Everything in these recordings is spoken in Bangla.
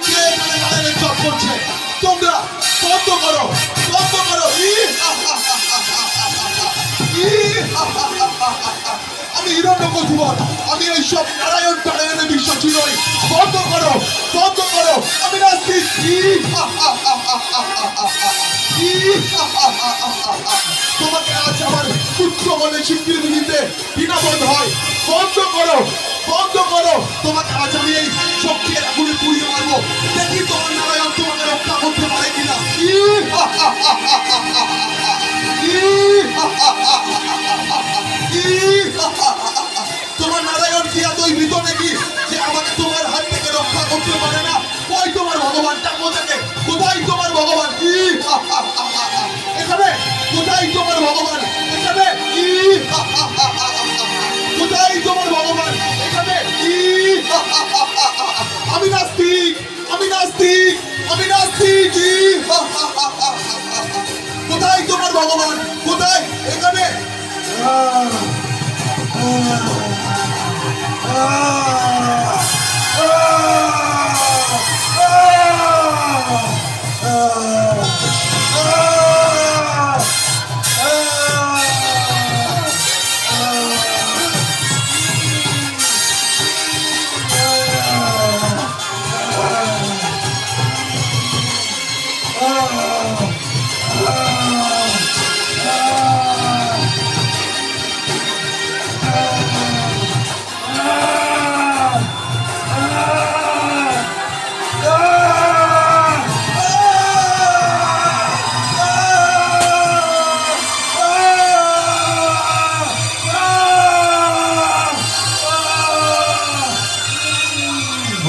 কে এখানে নারায়ণের জপ করছে? তোমরা বন্ধ করো, বন্ধ করো। আমি হিরণ্যকশিপু, আমি এইসব নারায়ণ টারায়ণে বিশ্বাসী নই। বন্ধ করো, বন্ধ করো। আমি নাস্তিক। তোমাকে আজ আমার পুত্র বলে স্বীকৃতি দিতে বিনাবোধ হয়। বন্ধ করো, বন্ধ করো। তোমাকে আজ আমি এই শক্তির আগুনে পুড়িয়ে মারবো। দেখি তোমার নারায়ণ তোমাকে রক্ষা করতে পারে কিনা। তোমার নারায়ণ কি এতই ভীত নাকি যে আমাকে তোমার হাত থেকে রক্ষা করতে পারে না? কই তোমার ভগবানটা? কোথায়, কোথায় তোমার ভগবান? এখানে কোথায় তোমার ভগবান? এখানে কোথায় তোমার ভগবান? এখানে আমি নাস্তিক, আমি নাস্তিক, আমি নাস্তিক। কোথায় তোমার ভগবান? কোথায়? এখানে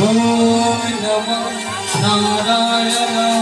Om Namah Narayana